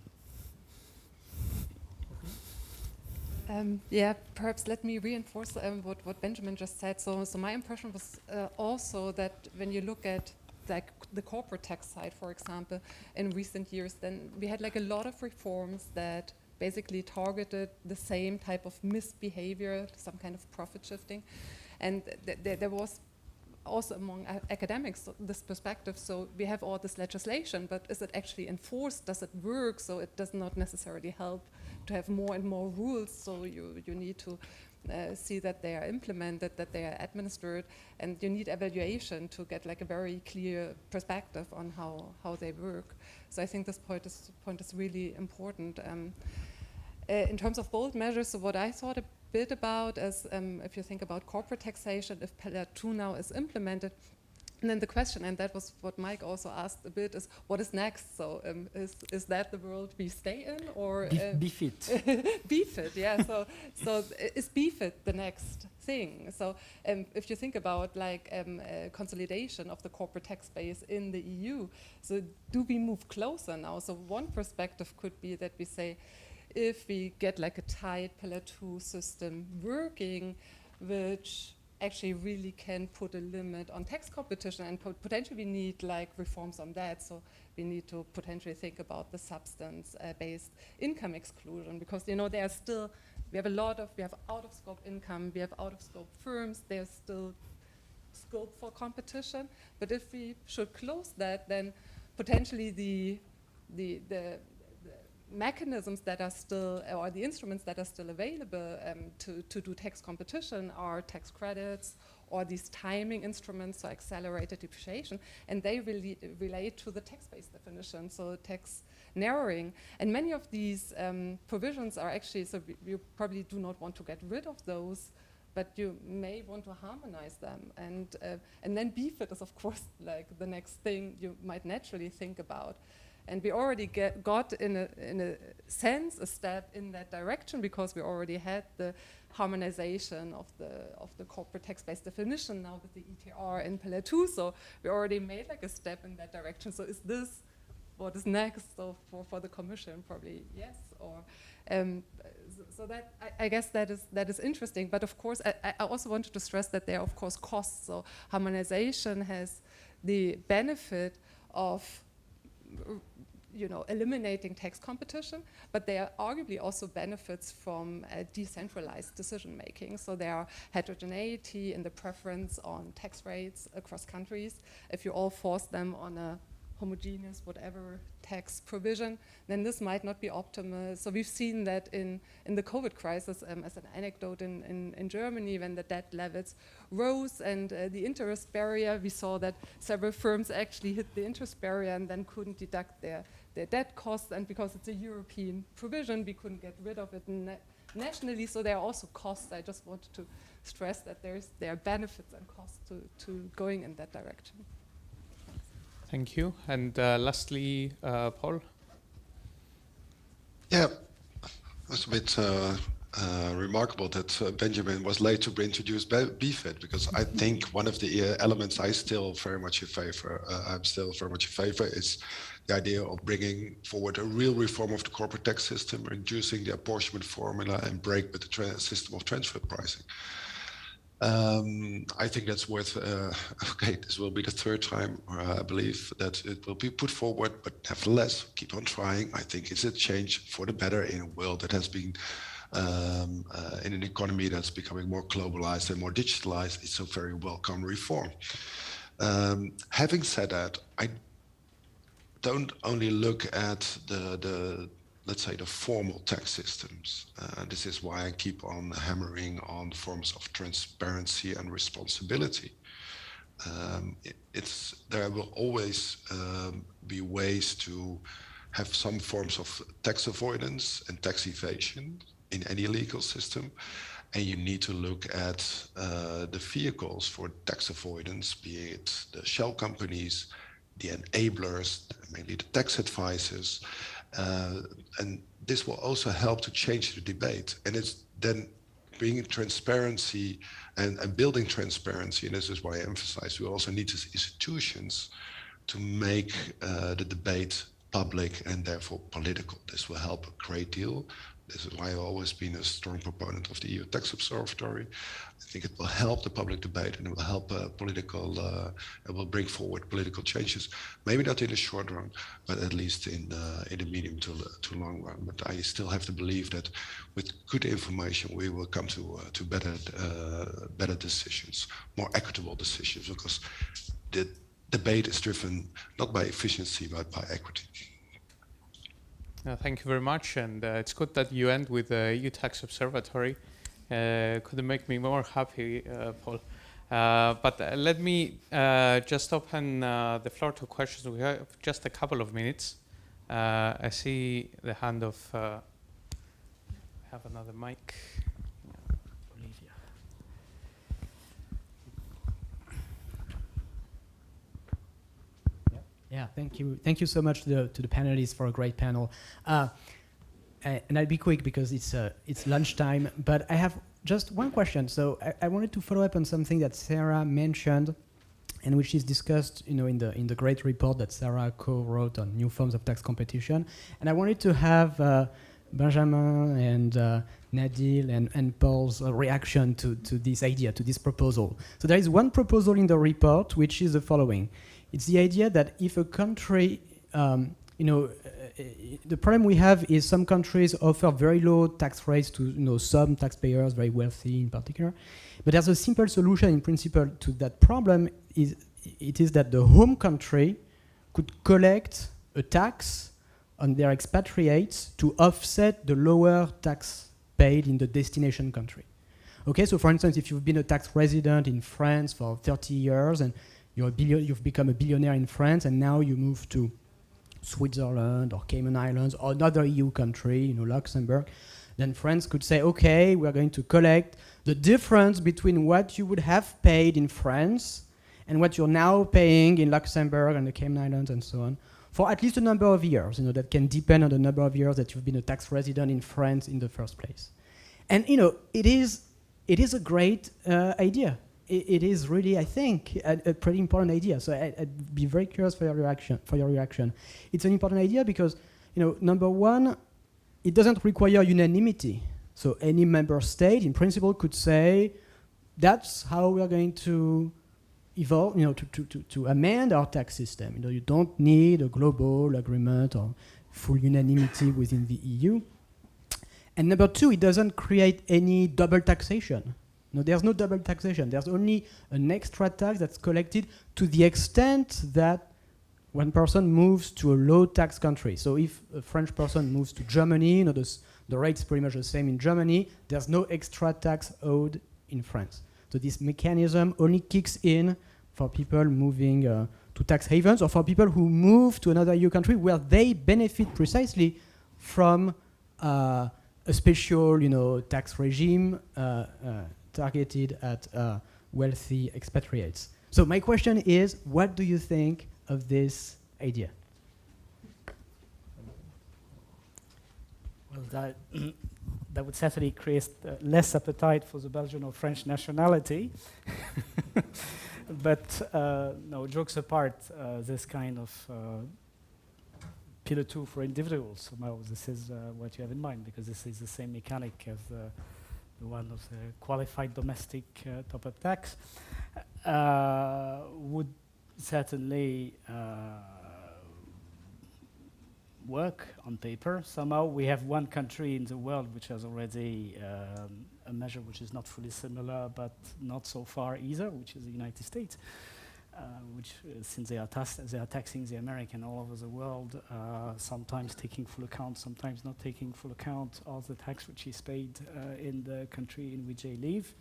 Yeah, perhaps let me reinforce what Benjamin just said. So my impression was also that when you look at like the corporate tax side, for example, in recent years, then we had like a lot of reforms that basically targeted the same type of misbehavior, some kind of profit shifting. And there was also among academics this perspective, so we have all this legislation, but is it actually enforced? Does it work? So it does not necessarily help to have more and more rules, so you need to see that they are implemented, that they are administered, and you need evaluation to get like a very clear perspective on how they work. So I think this point is really important. In terms of bold measures, so what I thought a bit about is if you think about corporate taxation, if Pillar 2 now is implemented, and then the question, and that was what Mike also asked a bit, is what is next? So is that the world we stay in, or BFIT? BFIT, yeah. So is BFIT the next thing? So if you think about like consolidation of the corporate tax base in the EU, so do we move closer now? So one perspective could be that we say, if we get like a tight Pillar 2 system working, which actually really can put a limit on tax competition, and potentially we need like reforms on that. So we need to potentially think about the substance-based income exclusion, because you know we have out-of-scope income, we have out-of-scope firms, there's still scope for competition. But if we should close that, then potentially the mechanisms that are still, or the instruments that are still available to do tax competition are tax credits or these timing instruments, so accelerated depreciation, and they really relate to the tax-based definition, so tax narrowing. And many of these provisions are actually, so you probably do not want to get rid of those, but you may want to harmonize them. And then BFIT is, of course, like the next thing you might naturally think about. And we already got in a sense a step in that direction, because we already had the harmonization of the corporate tax-based definition now with the ETR in Pillar 2. So we already made like a step in that direction. So is this what is next? So for the Commission, probably yes. Or So that I guess that is interesting. But of course, I also wanted to stress that there are of course costs. So harmonization has the benefit of eliminating tax competition, but there are arguably also benefits from decentralized decision making. So there are heterogeneity in the preference on tax rates across countries. If you all force them on a homogeneous whatever tax provision, then this might not be optimal. So we've seen that in the COVID crisis, as an anecdote in Germany, when the debt levels rose and the interest barrier, we saw that several firms actually hit the interest barrier and then couldn't deduct their debt costs, and because it's a European provision, we couldn't get rid of it nationally. So there are also costs. I just wanted to stress that there are benefits and costs to going in that direction. Thank you. And lastly, Paul. Yeah, it's a bit remarkable that Benjamin was late to introduce BFIT, because I think one of the elements I'm still very much in favor is the idea of bringing forward a real reform of the corporate tax system, reducing the apportionment formula, and break with the system of transfer pricing. I think that's worth, okay, this will be the third time, I believe, that it will be put forward, but nevertheless, keep on trying. I think it's a change for the better in a world that has been, in an economy that's becoming more globalized and more digitalized. It's a very welcome reform. Having said that, I don't only look at the let's say, the formal tax systems. This is why I keep on hammering on forms of transparency and responsibility. There will always be ways to have some forms of tax avoidance and tax evasion in any legal system. And you need to look at the vehicles for tax avoidance, be it the shell companies, the enablers, mainly the tax advisors, and this will also help to change the debate. And it's then bringing transparency and building transparency, and this is why I emphasize we also need as institutions to make the debate public and therefore political. This will help a great deal. This is why I've always been a strong proponent of the EU Tax Observatory. I think it will help the public debate, and it will help it will bring forward political changes. Maybe not in the short run, but at least in the medium to long run. But I still have to believe that with good information, we will come to better decisions, more equitable decisions, because the debate is driven not by efficiency, but by equity. Thank you very much, and it's good that you end with the EU Tax Observatory. Couldn't make me more happy, Paul. But let me just open the floor to questions. We have just a couple of minutes. I see the hand of... have another mic. Yeah, thank you. Thank you so much to the panelists for a great panel. And I'll be quick because it's lunchtime, but I have just one question. So I wanted to follow up on something that Sarah mentioned, and which is discussed, in the great report that Sarah co-wrote on new forms of tax competition. And I wanted to have Benjamin and Nadine and Paul's reaction to this idea, to this proposal. So there is one proposal in the report, which is the following. It's the idea that if a country, the problem we have is some countries offer very low tax rates to some taxpayers, very wealthy in particular. But there's a simple solution in principle to that problem. It is that the home country could collect a tax on their expatriates to offset the lower tax paid in the destination country. Okay, so for instance, if you've been a tax resident in France for 30 years and you've become a billionaire in France, and now you move to Switzerland or Cayman Islands or another EU country, Luxembourg, then France could say, okay, we're going to collect the difference between what you would have paid in France and what you're now paying in Luxembourg and the Cayman Islands and so on, for at least a number of years. That can depend on the number of years that you've been a tax resident in France in the first place. And it is a great idea. It is really, I think, a pretty important idea. So I'd be very curious for your reaction. It's an important idea because, number one, it doesn't require unanimity. So any member state, in principle, could say, that's how we are going to evolve, to amend our tax system. You don't need a global agreement or full unanimity within the EU. And number two, it doesn't create any double taxation. No, there's no double taxation. There's only an extra tax that's collected to the extent that one person moves to a low tax country. So if a French person moves to Germany, the rate's pretty much the same in Germany, there's no extra tax owed in France. So this mechanism only kicks in for people moving to tax havens or for people who move to another EU country where they benefit precisely from a special, tax regime targeted at wealthy expatriates. So my question is, what do you think of this idea? Well, that would certainly create less appetite for the Belgian or French nationality. But no, jokes apart, this kind of pillar two for individuals, somehow this is what you have in mind, because this is the same mechanic as the one of the qualified domestic top-up tax, would certainly work on paper. Somehow we have one country in the world which has already a measure which is not fully similar, but not so far either, which is the United States, which since they are taxing the American all over the world, sometimes taking full account, sometimes not taking full account of the tax which is paid in the country in which they live.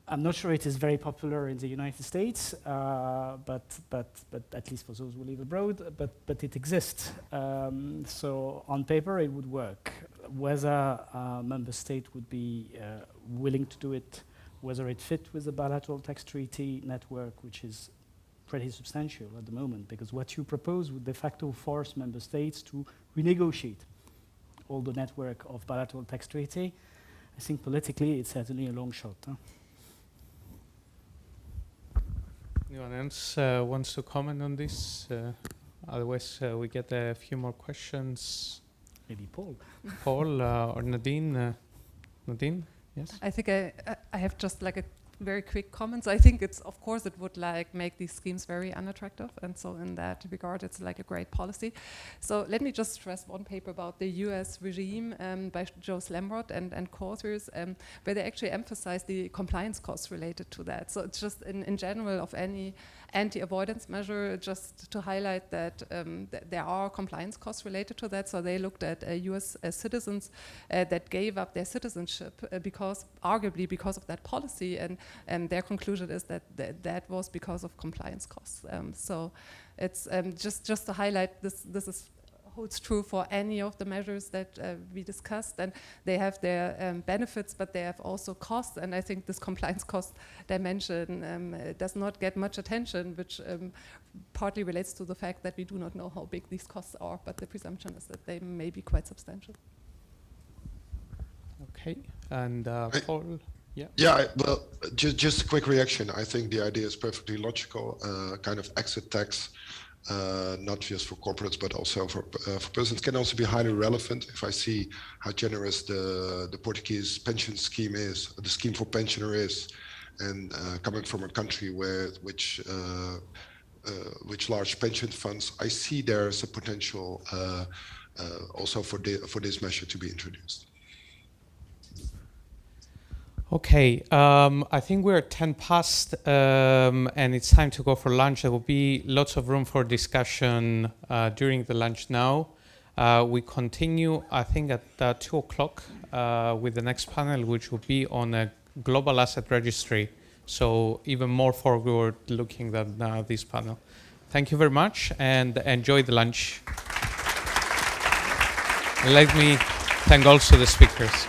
I'm not sure it is very popular in the United States, but at least for those who live abroad, but it exists. So on paper it would work. Whether a member state would be willing to do it, whether it fit with the bilateral tax treaty network, which is pretty substantial at the moment, because what you propose would de facto force member states to renegotiate all the network of bilateral tax treaty. I think politically it's certainly a long shot. Anyone else wants to comment on this? Otherwise, we get a few more questions. Maybe Paul. Paul or Nadine? Nadine, yes? I think I have just like a very quick comments. I think it's, of course, it would like make these schemes very unattractive, and so in that regard, it's like a great policy. So let me just stress one paper about the US regime by Joe Slamrod and co-authors, where they actually emphasize the compliance costs related to that. So it's just in general of any anti-avoidance measure, just to highlight that there are compliance costs related to that. So they looked at US citizens that gave up their citizenship arguably because of that policy, and their conclusion is that that was because of compliance costs. So it's just to highlight this holds true for any of the measures that we discussed, and they have their benefits, but they have also costs, and I think this compliance cost dimension does not get much attention, which partly relates to the fact that we do not know how big these costs are, but the presumption is that they may be quite substantial. Okay, and Paul? Yeah. Yeah. Well, just a quick reaction. I think the idea is perfectly logical. Kind of exit tax, not just for corporates but also for persons, can also be highly relevant. If I see how generous the Portuguese pension scheme is, the scheme for pensioner is, and coming from a country which large pension funds, I see there's a potential also for this measure to be introduced. Okay, I think we're 10 past and it's time to go for lunch. There will be lots of room for discussion during the lunch now. We continue, I think, at 2 o'clock with the next panel, which will be on a global asset registry. So even more forward looking than this panel. Thank you very much and enjoy the lunch. Let me thank also the speakers.